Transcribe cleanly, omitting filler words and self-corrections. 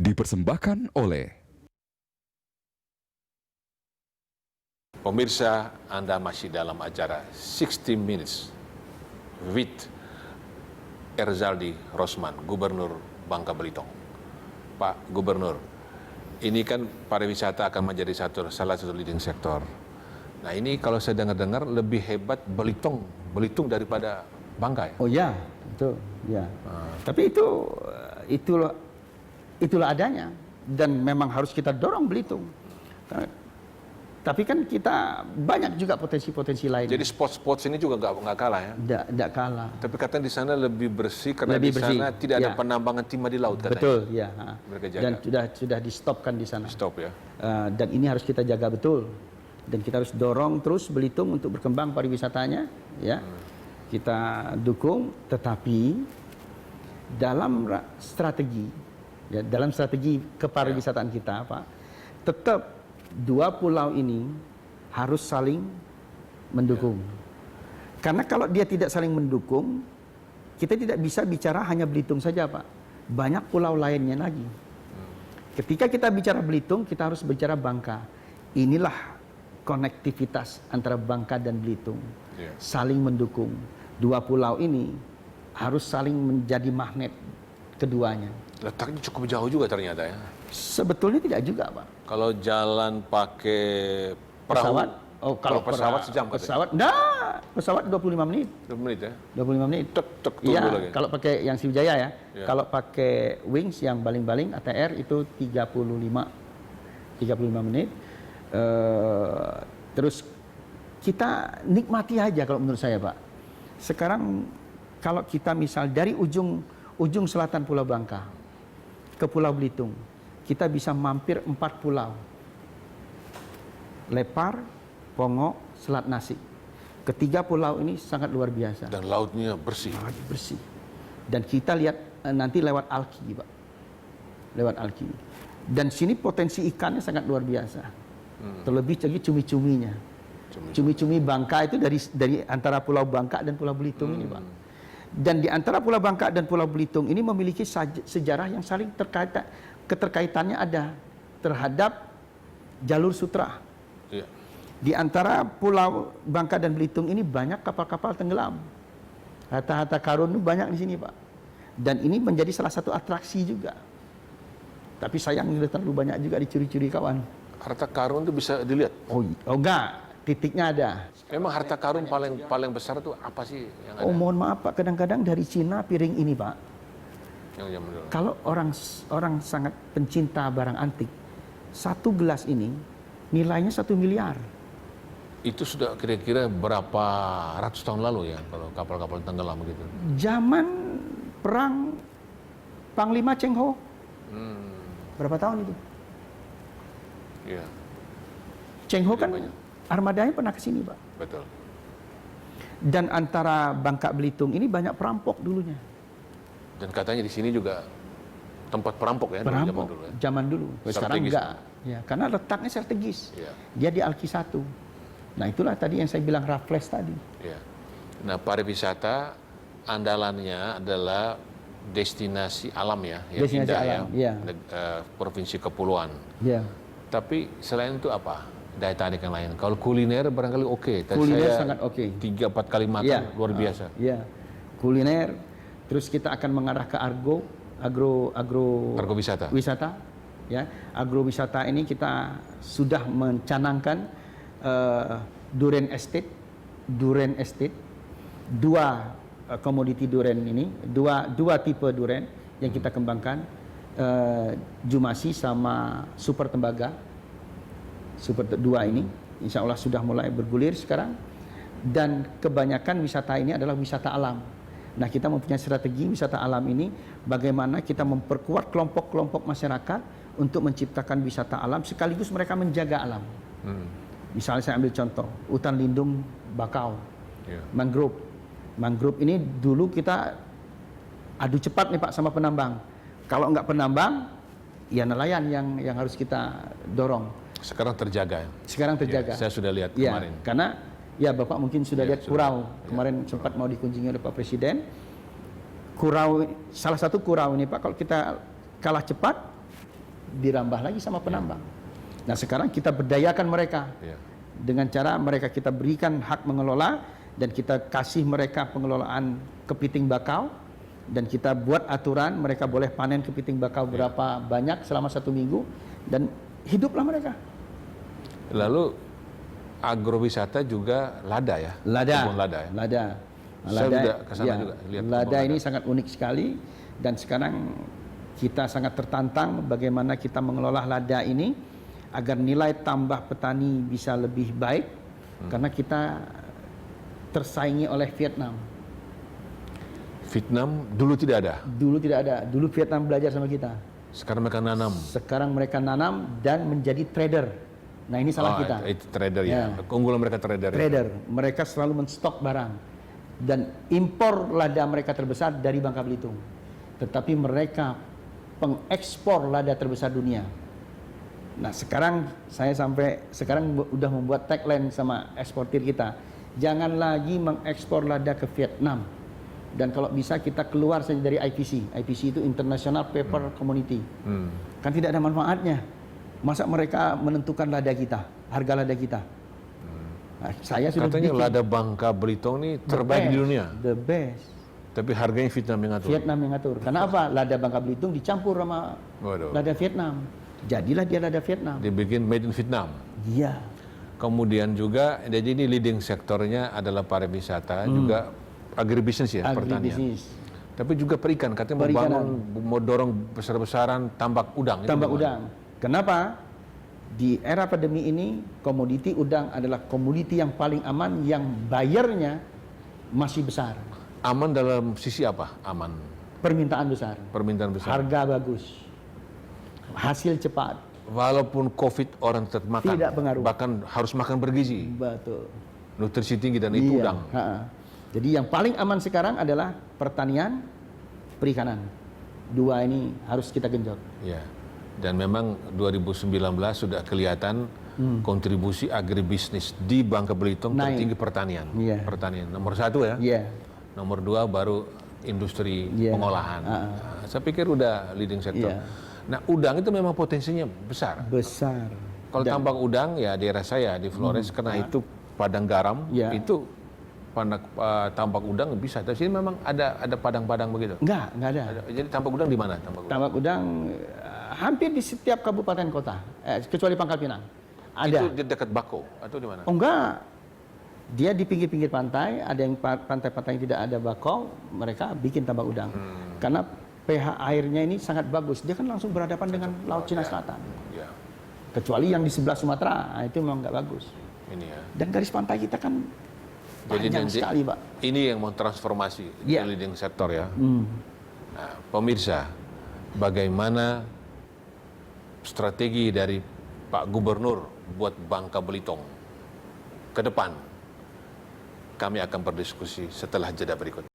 dipersembahkan oleh Pemirsa, Anda masih dalam acara 60 Minutes with Erzaldi Rosman, Gubernur Bangka Belitung. Pak Gubernur, ini kan pariwisata akan menjadi salah satu leading sektor. Nah ini kalau saya dengar-dengar lebih hebat Belitung daripada Bangka ya? Oh ya, itu ya. Tapi itulah adanya, dan memang harus kita dorong Belitung. Tapi kan kita banyak juga potensi-potensi lain. Jadi spot-spot ini juga nggak kalah ya? Nggak kalah. Tapi katanya di sana lebih bersih karena Lebih di sana bersih, tidak ada ya. penambangan timah di laut katanya. Betul, ya. Mereka jaga. Dan sudah di-stopkan di sana. Stop ya. Dan ini harus kita jaga betul. Dan kita harus dorong terus Belitung untuk berkembang pariwisatanya, ya. Kita dukung, tetapi dalam strategi, ya, dalam strategi kepariwisataan kita, Pak, tetap dua pulau ini harus saling mendukung. Karena kalau dia tidak saling mendukung, kita tidak bisa bicara hanya Belitung saja, Pak. Banyak pulau lainnya lagi. Ketika kita bicara Belitung, kita harus bicara Bangka. Inilah konektivitas antara Bangka dan Belitung. Saling mendukung. Dua pulau ini harus saling menjadi magnet keduanya. Letaknya cukup jauh juga ternyata ya. Sebetulnya tidak juga, Pak. Kalau jalan pakai perahu, Pesawat? Oh, kalau pesawat sejam katanya. Pesawat 25 menit. 2 menit ya? 25 menit. Tek tunggu Iya, lagi. kalau pakai yang Sriwijaya ya. Ya. Kalau pakai Wings yang baling-baling ATR itu 35 menit. Terus kita nikmati aja kalau menurut saya, Pak. Sekarang kalau kita misal dari ujung selatan Pulau Bangka ke Pulau Belitung, kita bisa mampir 4 pulau. Lepar, Pongo, Selat Nasi. Ketiga pulau ini sangat luar biasa. Dan lautnya bersih. Sangat bersih. Dan kita lihat nanti lewat Alki, Pak. Lewat Alki. Dan sini potensi ikannya sangat luar biasa. Terlebih lagi cumi-cuminya. Cumi-cumi Bangka itu dari antara Pulau Bangka dan Pulau Belitung ini, Pak. Dan di antara Pulau Bangka dan Pulau Belitung ini memiliki sejarah yang saling keterkaitannya ada terhadap jalur sutra. Iya. Di antara Pulau Bangka dan Belitung ini banyak kapal-kapal tenggelam. Harta-harta karun itu banyak di sini, Pak. Dan ini menjadi salah satu atraksi juga. Tapi sayang terlalu banyak juga dicuri-curi kawan. Harta karun itu bisa dilihat. Oh enggak, titiknya ada. Memang harta karun paling besar itu apa sih yang ada? Oh mohon maaf Pak, kadang-kadang dari Cina piring ini Pak. Yang zaman dulu. Kalau orang sangat pencinta barang antik, satu gelas ini nilainya 1 miliar. Itu sudah kira-kira berapa ratus tahun lalu ya kalau kapal-kapal tenggelam begitu? Zaman perang Panglima Cheng Ho. Berapa tahun itu? Iya. Cheng Ho kan banyak. armadanya pernah ke sini, Pak. Betul. Dan antara Bangka Belitung ini banyak perampok dulunya. Dan katanya di sini juga tempat perampok ya Perampok zaman dulu ya. zaman dulu. Sekarang Strategis. enggak. Ya, karena letaknya strategis. Iya. Dia di Alki 1. Nah, itulah tadi yang saya bilang Raffles tadi. Iya. Nah, pariwisata andalannya adalah destinasi alam ya, yang Destinasi indah alam, ya. iya. Provinsi kepulauan. Ya. Tapi selain itu apa? Daya tarik yang lain. Kalau kuliner barangkali oke. Tadi Kuliner saya sangat oke. 3-4 kali makan Ya. luar biasa. Ya. Kuliner. Terus kita akan mengarah ke Agrowisata. wisata. Ya. Agrowisata ini kita sudah mencanangkan Duren Estate. Dua komoditi duren ini, dua tipe duren yang kita kembangkan, Jumasi sama Super Tembaga. Super dua ini, insya Allah sudah mulai bergulir sekarang. Dan kebanyakan wisata ini adalah wisata alam. Nah, kita mempunyai strategi wisata alam ini, bagaimana kita memperkuat kelompok-kelompok masyarakat untuk menciptakan wisata alam, sekaligus mereka menjaga alam. Misalnya saya ambil contoh, hutan lindung bakau, mangrove. Mangrove ini dulu kita adu cepat nih Pak sama penambang. Kalau nggak penambang, ya nelayan yang harus kita dorong. Sekarang terjaga. Sekarang terjaga. Ya, saya sudah lihat Ya, kemarin. karena ya Bapak mungkin sudah Ya, lihat sudah. Kurau. Kemarin sempat mau dikunjungi oleh Pak Presiden. Kurau, salah satu kurau ini Pak, kalau kita kalah cepat, dirambah lagi sama penambang. Nah sekarang kita berdayakan mereka dengan cara mereka kita berikan hak mengelola dan kita kasih mereka pengelolaan kepiting bakau dan kita buat aturan mereka boleh panen kepiting bakau berapa banyak selama 1 minggu dan hiduplah mereka. Lalu agrowisata juga lada ya? Lada. Kebun lada ya? Lada. Saya udah kesana juga. Lihat Lada kebun ini sangat unik sekali dan sekarang kita sangat tertantang bagaimana kita mengelola lada ini agar nilai tambah petani bisa lebih baik karena kita tersaingi oleh Vietnam. Vietnam dulu tidak ada. Dulu tidak ada. Dulu Vietnam belajar sama kita. Sekarang mereka nanam. Sekarang mereka nanam dan menjadi trader. Nah ini salah kita. Itu trader ya. Keunggulan mereka trader. Trader. Mereka selalu menstok barang dan impor lada mereka terbesar dari Bangka Belitung. Tetapi mereka pengekspor lada terbesar dunia. Nah sekarang saya sekarang udah membuat tagline sama eksportir kita. Jangan lagi mengekspor lada ke Vietnam. Dan kalau bisa kita keluar saja dari IPC. IPC itu International Paper Community. Kan tidak ada manfaatnya. Masa mereka menentukan lada kita, harga lada kita. Nah, saya sudah katanya bikin. lada Bangka Belitung ini terbaik di dunia. The best. Tapi harganya Vietnam yang ngatur. Vietnam yang ngatur. Karena apa? Lada Bangka Belitung dicampur sama lada Vietnam. Jadilah dia lada Vietnam. Dibikin made in Vietnam. Iya. Kemudian juga, jadi ini leading sektornya adalah pariwisata, juga agribisnis ya, pertanian. Tapi juga perikan, katanya mau dorong besar-besaran tambak udang. Tambak udang. Kenapa? Di era pandemi ini, komoditi udang adalah komoditi yang paling aman, yang bayarnya masih besar. Aman dalam sisi apa? Aman. Permintaan besar. Permintaan besar. Harga bagus. Hasil cepat. Walaupun COVID orang tetap makan. Tidak pengaruh. Bahkan harus makan bergizi. Betul. Nutrisi tinggi dan itu udang. Jadi yang paling aman sekarang adalah pertanian, perikanan. Dua ini harus kita genjot. Ya. Dan memang 2019 sudah kelihatan kontribusi agribisnis di Bangka Belitung tertinggi pertanian. Pertanian nomor 1 ya. Nomor 2 baru industri pengolahan. Nah, saya pikir udah leading sektor. Nah, udang itu memang potensinya besar. Besar. Kalau tambang udang ya daerah saya di Flores karena itu padang garam, itu tambak udang bisa. Tapi sini memang ada padang-padang begitu. Enggak ada. Jadi tambak udang di mana? Tambak udang hampir di setiap kabupaten kota, kecuali Pangkal Pinang. Ada. Itu di dekat Bako atau di mana? Oh enggak. Dia di pinggir-pinggir pantai, ada yang pantai-pantai yang tidak ada bakau, mereka bikin tambak udang. Karena pH airnya ini sangat bagus. Dia kan langsung berhadapan dengan Laut Cina Selatan. Kecuali yang di sebelah Sumatera, itu memang nggak bagus. Ini ya. Dan garis pantai kita kan panjang sekali, Pak. Ini yang mau transformasi ke leading sektor ya. Nah, pemirsa, bagaimana strategi dari Pak Gubernur buat Bangka Belitung ke depan? Kami akan berdiskusi setelah jeda berikut.